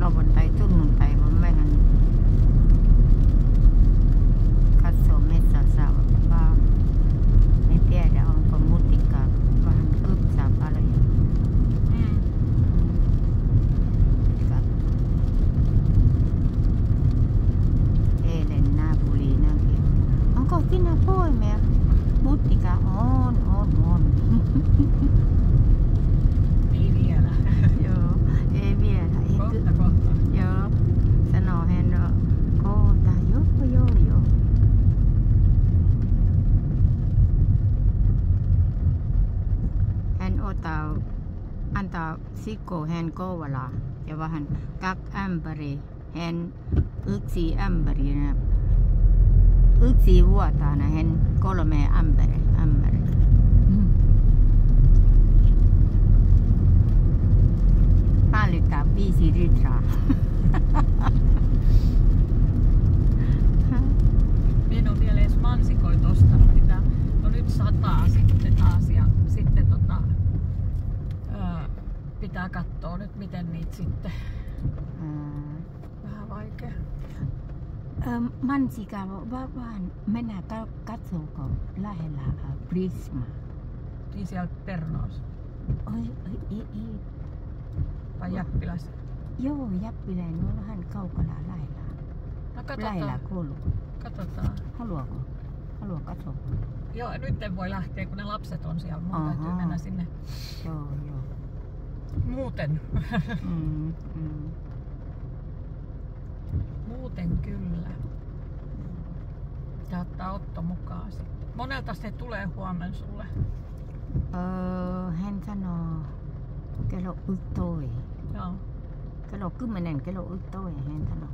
lauantai, sunnuntai, vaan mehän katsoo metsässä, vaan en tiedä onko mutikkaa vähän kypsää paljon. Eilen naapurinankin. Onko siinä poimia? Mutikka on. Ei vielä. Joo, ei vielä. Kohta. Joo, sanoo hän kohta. Joo. Hän antaa sikko hän Kouvolaa ja vähän 2 ämpäriä. Hän 1 ämpäriä. 1 vuotana hän 3 ämpäriä. Päällykää 5 litraa. En ole vielä edes mansikoita ostanut mitään. No nyt sataa sitten taas ja sitten pitää katsoa nyt miten niitä sitten. Vähän vaikea. Mansikaa vaan mennään katsoako lähellä Prisma. Niin siellä Pernoos. Ei. Vai Jäppilässä? Joo, Jäppilä on vähän kaukana lähellä. No Lähellä koulu. Katsotaan. Haluatko katsoa? Joo, nyt en voi lähteä, kun ne lapset on siellä. Mun täytyy mennä sinne. Joo. Muuten. Muuten kyllä. Ja ottaa Otto mukaan sitten. Monelta se tulee huomen sulle? Hän sanoo kello 11. Joo. Kello 10, kello 11 hän sanoo.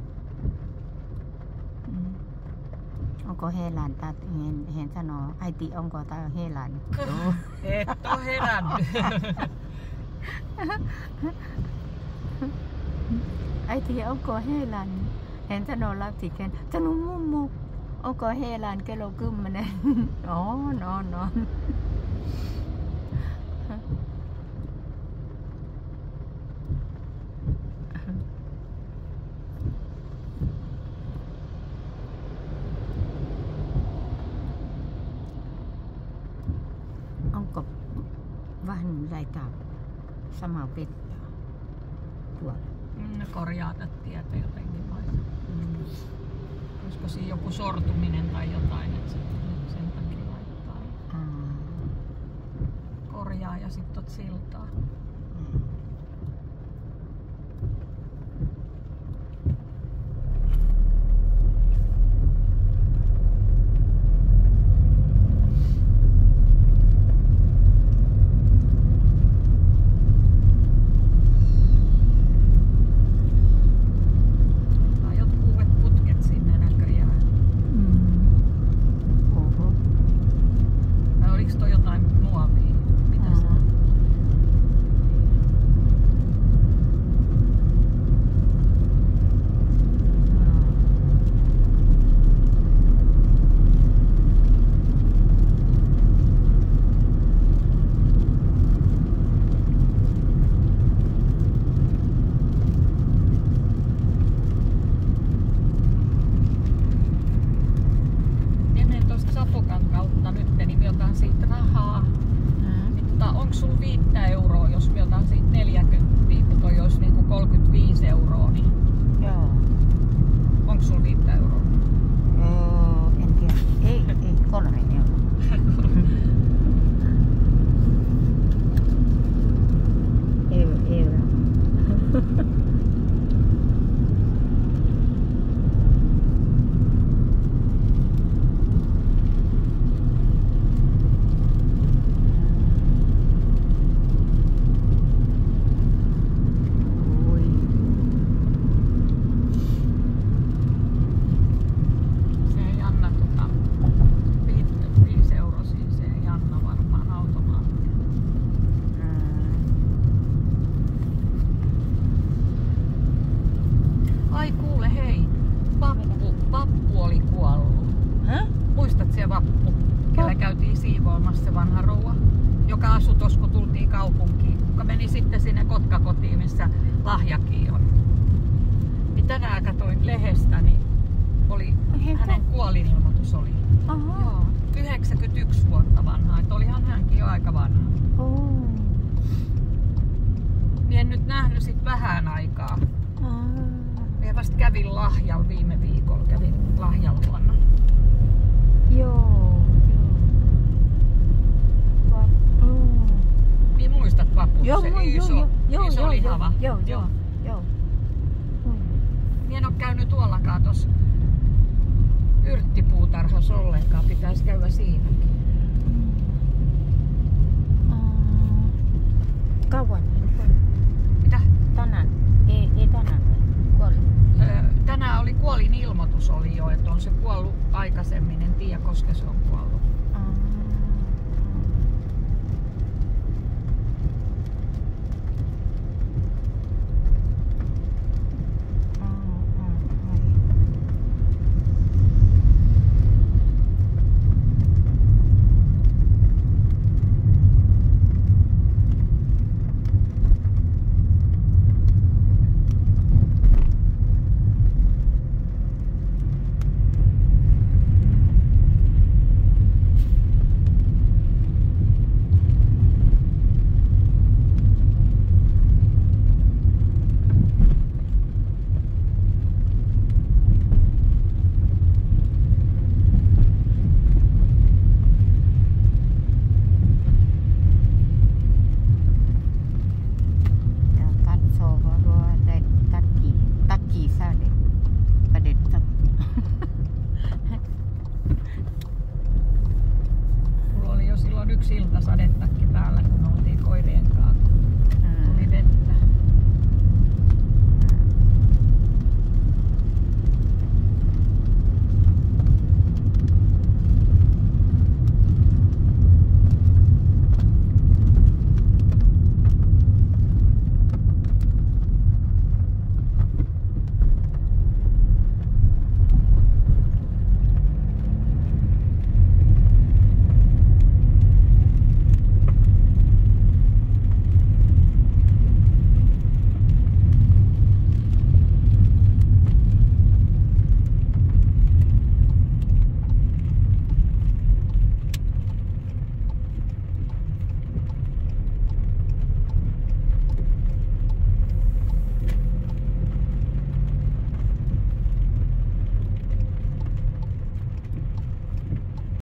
Onko Helan? Hän sanoo, äiti onko tää Helan? Joo. Et oo herännyt. Äiti onko Helan? Hän sanoo lapsiken, sanoo mummu, onko Helan kello 10? On. Onko vähän laittaa samaa vettä tuolla? Ne korjaa tätä tietä jotenkin vai? Olisiko siinä joku sortuminen tai jotain, että sen takia laittaa. Korjaa ja sitten tot siltaa. Onko sulla 5 euroa, jos me otan siitä 40, kun toi olisi niinku 35 euroa, niin joo. Onko sulla 5 euroa? En tiedä. Ei, 3 euroa. Euro. Se vanha rouva, joka asui tuossa kun tultiin kaupunkiin, joka meni sitten sinne Kotkakotiin, missä Lahjakin on. tänään katsoin lehdestä, niin oli, hänen kuolinilmoitus oli. Aha. Joo, 91 vuotta vanha, että olihan hänkin jo aika vanha. Oh. Mie en nyt nähnyt sit vähän aikaa. Mie vasta kävin Lahjalla viime viikolla, kävin Lahjalla vuonna. Joo. Mie muistat vapun, Joo, se iso lihava. Joo. Mie en oo käynyt tuollakaan tossa yrttipuutarhassa ollenkaan, pitäis käydä siinäkin. Kauan? Mitä? Tänään? Ei tänään kuoli. Tänään oli kuolinilmoitus oli jo, että on se kuollut aikaisemmin, en tiedä koska se on kuollut.